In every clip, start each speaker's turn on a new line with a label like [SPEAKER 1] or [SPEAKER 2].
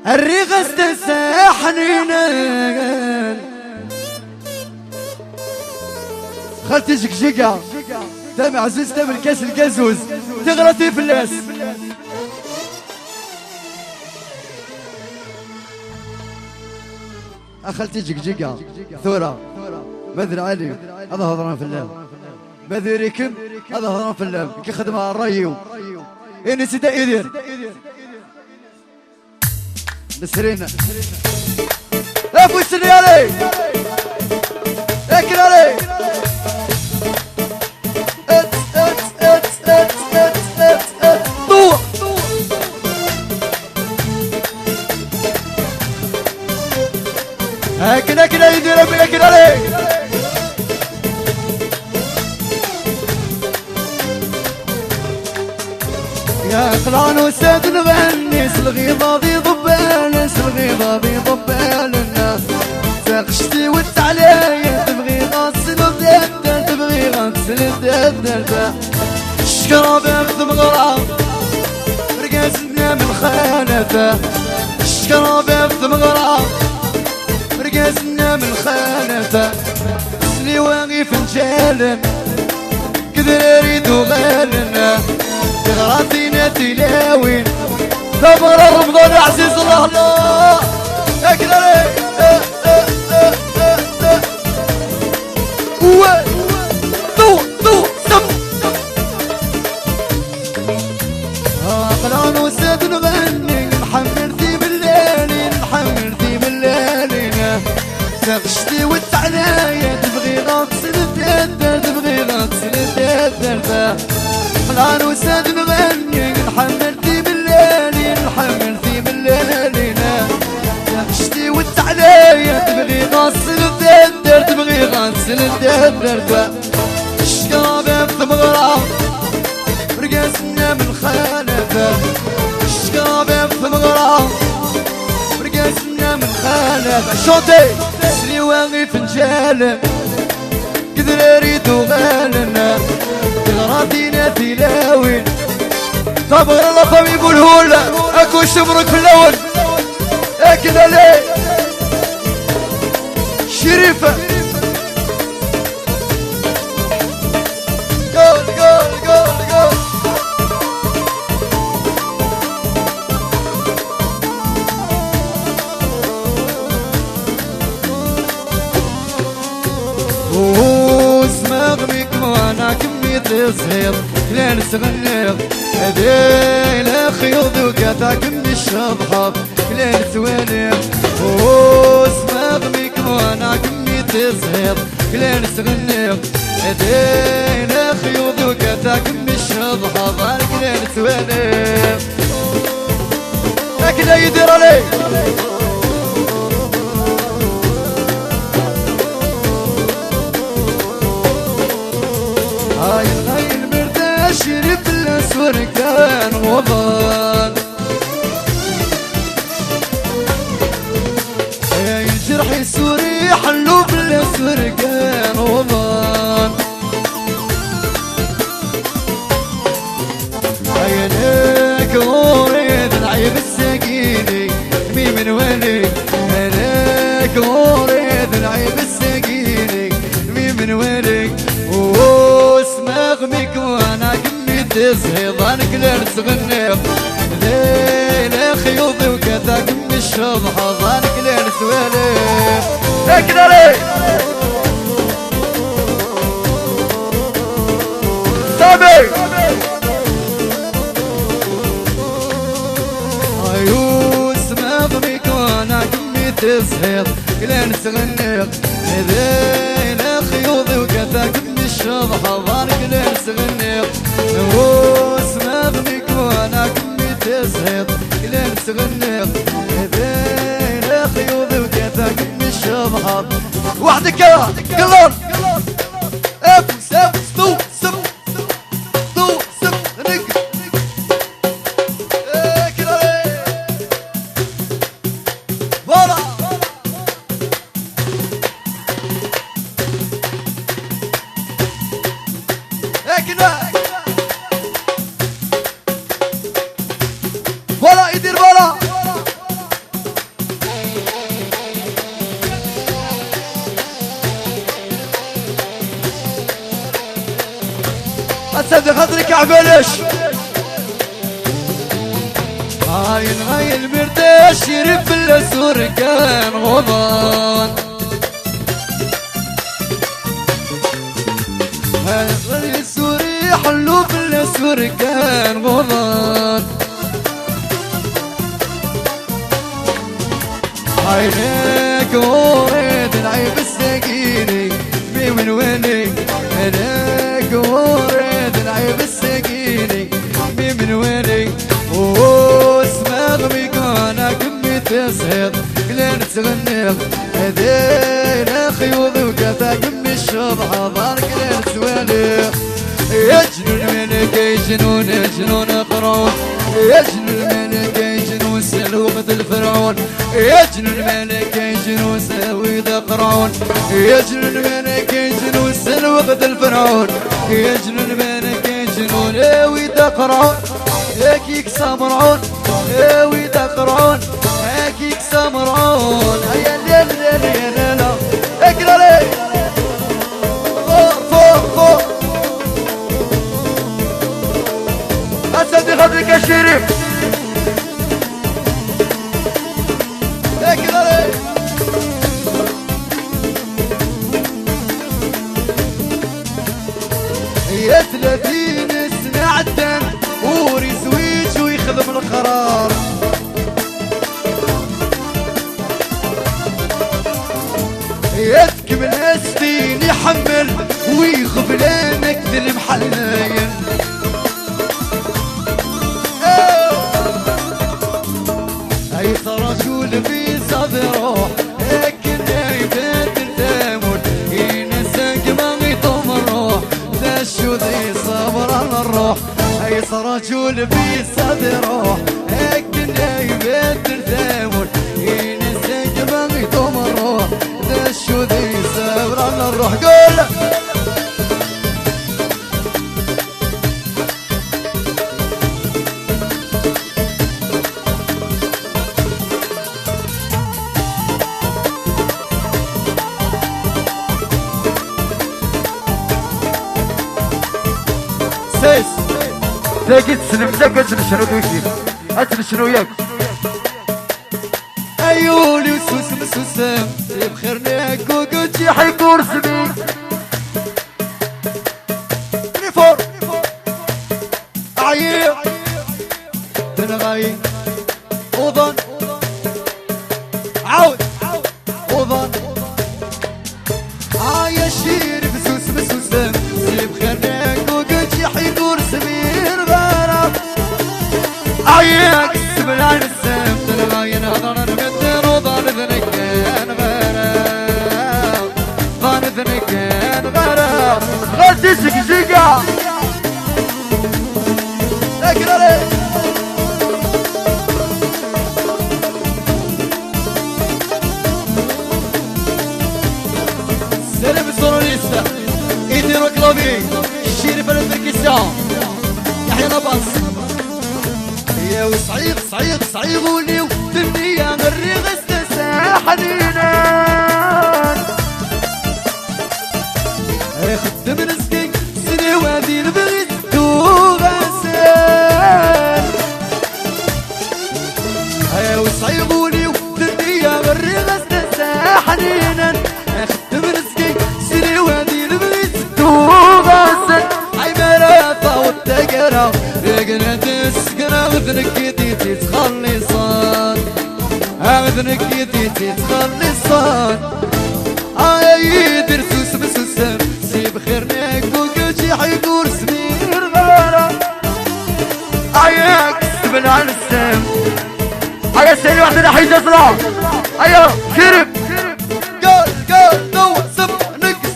[SPEAKER 1] الريغ استساحنينا خالتي جقجقة تامع عزوز تامع الكاس القزوز تغرتي في اللاس أخلتي جقجقة ثورة بدر علي هذا هضران في اللام بدر ركب هذا هضران في اللام كي خدمها الريو إني سيدا إيدير نسرينا افو السري علي اكل علي طوع اكل اكل يدير ابي اكل علي يا قلان وساد نغني سلغيضة ذي ضبان سلغيضة ذي ضبان الناس ساقشتي وانت عليا تبغي غاسل الددل تبغي غاسل الددل الشكرابة بثمغرة رقاسنا من خانته الشكرابة بثمغرة رقاسنا من خانته سلي واغي فنجالا كذا اريد غالنا غراتينا تلاوين ثمر رمضان عزيز الله الله اكل علي طو سم قلان وساد نغني محمرتي بالليل محمرتي بالليل تغشتي وانت عليا تبغي غطس الددل تبغي غطس الددل قلان وساد نغني محمرتي بالليل محمرتي بالليل تغشتي وانت عليا تبغي غطس الددل تبغي غطس الددل الشقابة بثمغرة رقاسنا من خانته الشقابة بثمغرة رقاسنا من خانته شوطي سري واغي فنجالة كذا اريد غالنا غراتينا تلاوين طب غير الله طبيب الهولة اكو شمرك في الاول اكل عليه شريفة قول اسمغمك وانا كمية صغير لا نسغنير هذي لا خيوض وكاتا كمي الشضحض لا نسوانير اسمغمك وانا كمية صغير لا نسغنير هذي لا خيوض وكاتا كمي الشضحض لا نسوانير لكن لا يدير علي هاي المردة شرب الاسور كان وضان هاي الجرح السوري حلو بالاسور كان وضان هاي انا كوريد العيب السكيني مي من ولي انا كوريد العيب السكيني مي من ولي اسمغمك وانا كمية صهيضانك لا نسغنيق ليلة خيوضي وكذا كمي الشضحة ضانك لا نسواليق اكل علي صابي ايو اسمغمك وانا كمية صهيض لا نسغنيق ليلة خيوضي وكذا كمي الشضحة ضانك لا نسغنيق اسمغمك وانا كمية صهيض لا نسغنيق بين خيوضي وكذا كمي الشضحة وحدك يا قلون افس طو سب طو سب نق اكل علي ورا ولا يدير ولا بلاش هاي المرداش يرب الاسور كان غضان هاي السوري حلو بالاسور كان غضان عينيك وريد العيب السقيني بي من ويني عينيك وريد العيب السقيني بي من ويني واسمع ميقانا كمي تسهد قلين تغنيغ هدينا خيوض وكتا كمي الشبح ضار قلين تواليغ يجنون منك يجنون يجنون قرون يجنون منك يجنون سلوقة الفرعون يجنون منك يجنون سويد قرون يجنون منك يجنون سلوقة الفرعون يجنون منك يجنون ويد قرون هيك سمرعون ويد قرون هيك سمرعون يا ليل ليل ليل اقرا لي فوق فوق أسد خبرك الشريف اقرا لي يا 30 سنة عدن وري زويج ويخدم القرار يدك من السنين يحمل ويخبلانك ذي المحلين اي رجل في صدره لكن يبات الدمر ينسى ما يطم الروح ذا شو ذي صبر على الروح اي رجل في صدره لكن يبات الدمر ينسى ما يطم الروح ذا شو ذي صبر على الروح قول سيس تلاقيت سلمتك أتن شنو دوشي أتن شنو ياك أيولي وسوس مسوسم بخير ناك وقلت حيكور سبيل ريفور عيب تنغاي وضن عود وضن يا شير بسوس مسوسم بخير ناك حيدور سمير غرام عياك سبلان السم تلغاين هضر المدن وضان ذنكان غرام ضان ذنكان غرام غرتي زقزقة اقرا لي سلام السوريستا يديروا كلابي الشريف البركسان يحيى نبص يا وصعيد صعيد صعيدوني والدنيا مريغ استساحنينا خدم رزقي سني وادي البغيت توغسان يا وصعيدوني والدنيا مريغ استساحنينا خدم رزقي سني وادي البغيت توغسان والتقرا رقنا تسكنا اذنك يديتي تخلصان اذنك يديتي تخلصان يدير سوس مسوسم سيب خيرناك وقلتي حيدور سمير غارة عياك سبن عن السم عيا سيري وحدنا حيجة صلاح عيا شرب قال دو سب نكس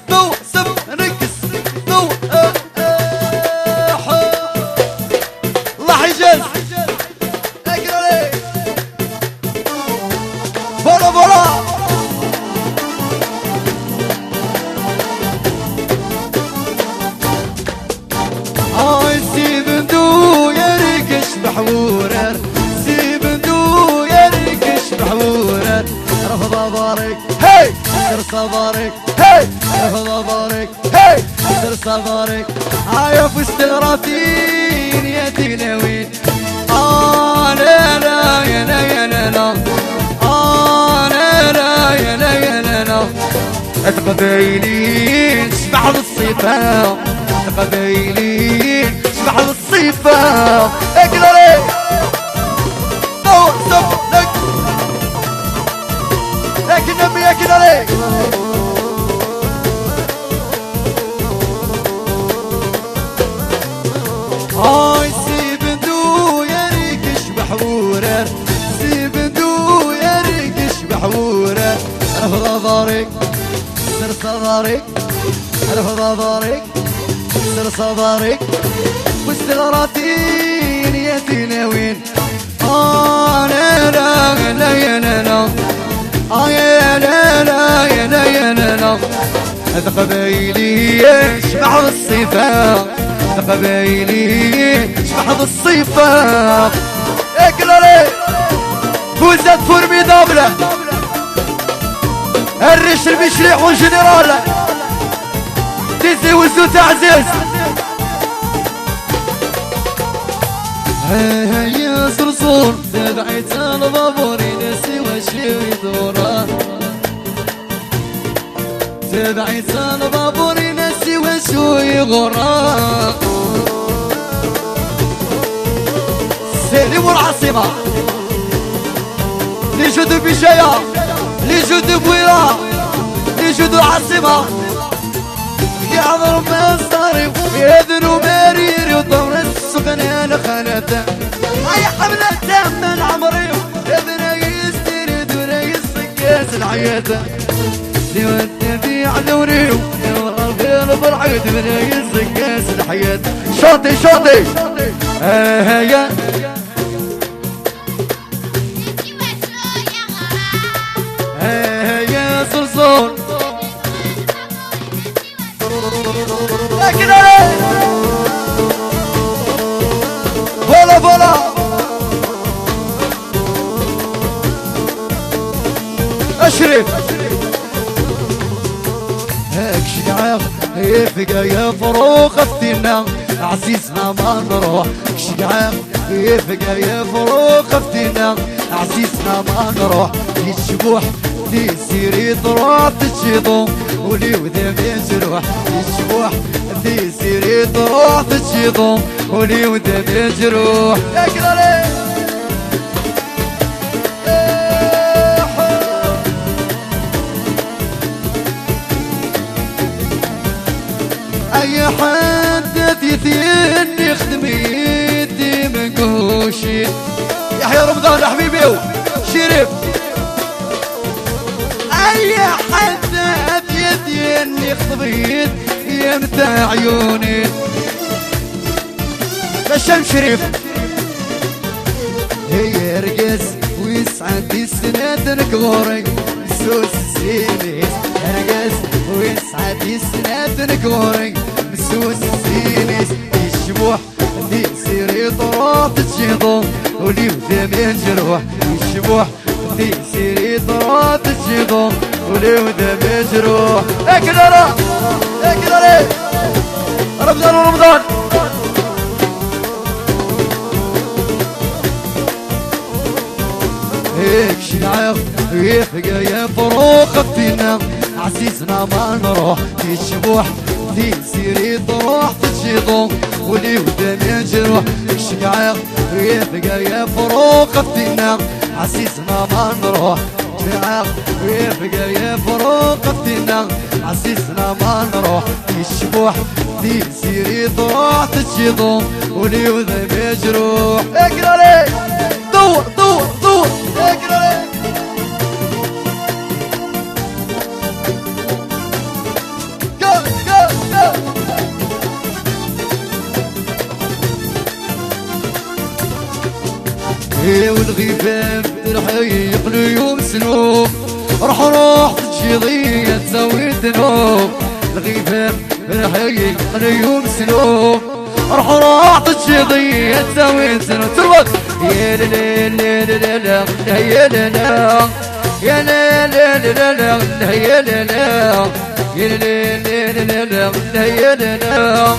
[SPEAKER 1] دو سب نكس دو حجاز اقرا لي فولا فولا سيبندو يا ريكش بحورر سيبندو يا ريكش بحورر رفض بارك هي صبارك هي رفض بارك هي سر صبرك هاي فزت الرافين يا ديناوين لا لا يا لا يا لا لا لا لا يا لا يا لا لا قبايلين شبح بالصيفة قبايلين شبح بالصيفة اقدري ستوب لكن نبي اقدري هاي سيبندو يا ريك شبح ورر سيبندو يا ريك شبح ورر رفض ضارك سر صدرك رفض ضارك سر صدرك واستغراتين يا تناوين لا لا لا يا لا لا يا لا لا يا لا يا لا لا هذا قبايلي شبح بالصيفة قبايلي شبح بالصيفة اكلالي فوزت فورميدابلة الريش المشريح والجنرال تيزي وزو تعزيز يا صرصور تبعت البابور نسي وشي يدوران تبعت البابور نسي وشو يغران سلم العاصمة لي جود بجاية لي جود بويرة لي جود العاصمة يعذر ما صاري يذنو مريري وطور السكن يا لخانته هاي حملة من عمري ابن يستري دون يسكاس الحياة سوى في علوري وغير بالعيد ابن يسكاس الحياة شاطي شاطي هيا هيا صرصور لكن فولا فولا اشرف هيك شقاق يفقى يا فروق افتنا عزيزنا ما نروح شقاق يفقى يا فروق افتنا عزيزنا ما نروح الشبوح دي سيري تروح تشيطو ولي وذا بيجروح الشبوح دي سيري تروح تشيطو ولي وذا بيجروح يا كلالي اي حد يثيني يخدم يدي من قوشي يحيى رمضان حبيبي شريف اي حد يديني خضبيت يمتى عيوني لشم شريف هي رقص ويسعد السنة غوري مسوس السينيس رقص ويسعد السنة غوري مسوس السينيس الشبوح دي سيري طراف تشيطو ولي وذا جروح الشبوح دي سيري طراف تشيطو ولي وذا مجروح اكدرا اكدرا رمضان ورمضان هيك شنعق يفقى يا فروق فينا عزيزنا ما نروح في الشبوح دي سيري طروح تشيطو ولي وذا مجروح شنعق يفقى يا فروق فينا عزيزنا ما نروح شنعق ويفقى يا فروق فينا عزيزنا ما نروح الشبوح دي سيري تروح تشيطو ولي وذا مجروح اقرا لي دور دور دور اقرا لي جو جو جو والغيبان رحيق يوم سنوب روح تجيضية تسوي ذنوب الغيبان رحيق يوم سنوب روح تجيضية تسوي ذنوب تربط يا لا لا لا لا يا لا لا يا لا لا لا لا يا لا لا يا لا لا لا لا لا يا لا لا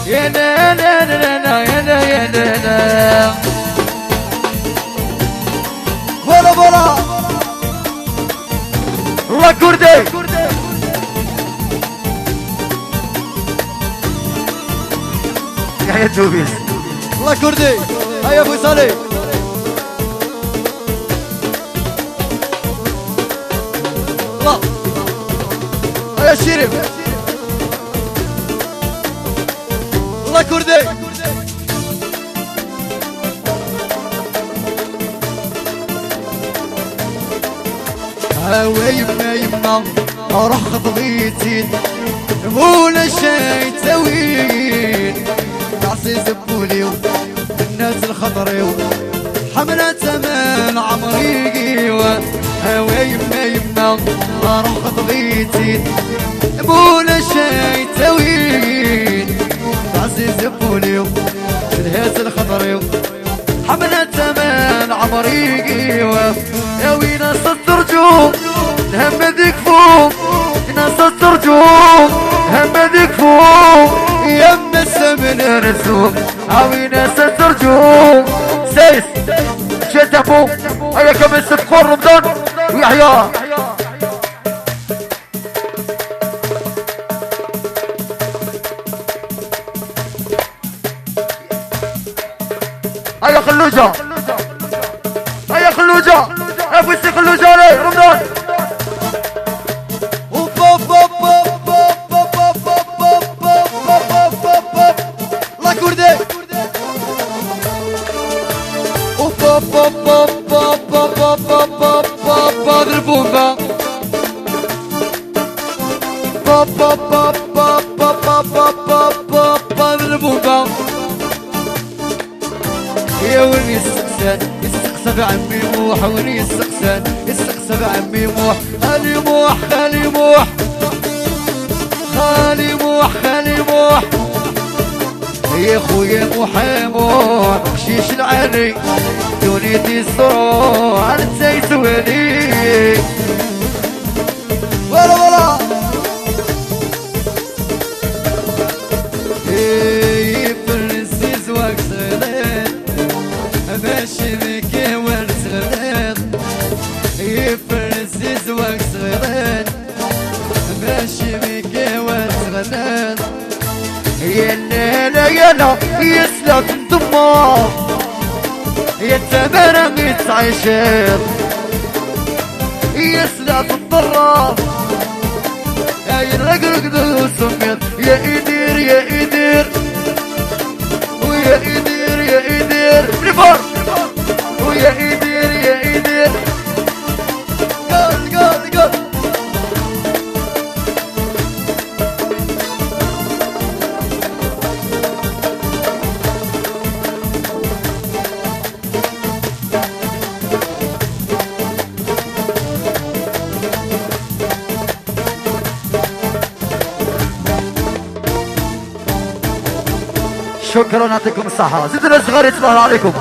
[SPEAKER 1] يا لا لا لا لا يا لا يا لا لا ولا ولا الله كردي يا توبيس الله كردي هيا ابو صالح الله هيا شريف الله كردي هاوي يما يما راح خطبيتين مولا شي تسوين تعصي زبوليو الناس الخطريو حملة امان عمري هاوي يما يما راح خطبيتين مولا شي تسوين تعصي زبوليو الناس الخطريو حملة امان عمري يا وين الترجوم هم ديكفوم ناس الترجوم هم ديكفوم يم السمن رسوم هاوي ناس الترجوم سيس شتفو هيا كم يستفقون رمضان ويحيى هيا خلوجة هيا خلوجة ابوسي خلوجة علي رمضان الله كردي ضربومبا ضربومبا يا وين السقسان يستقسى بعمي موح وين السقسان يستقسى بعمي موح خالي موح خالي موح خالي موح خالي موح يا خويا موح شيش العلي دونيتي الصروع انت يسوالي ولا ولا فرنسيس واكسلين ماشي بك ورسلين فرنسيس واكسلين ماشي بك ورسلين يلا يلا يسلك الدمار يتمرن يتعيشر يسلك الضرار ينرقرق ذو سمير يا إيدير يا إيدير ويا إيدير يا إيدير بريفار ويا إيدير يا إيدير قال قال قال شكرا يعطيكم الصحة زيدوا الصغار يتصبحوا عليكم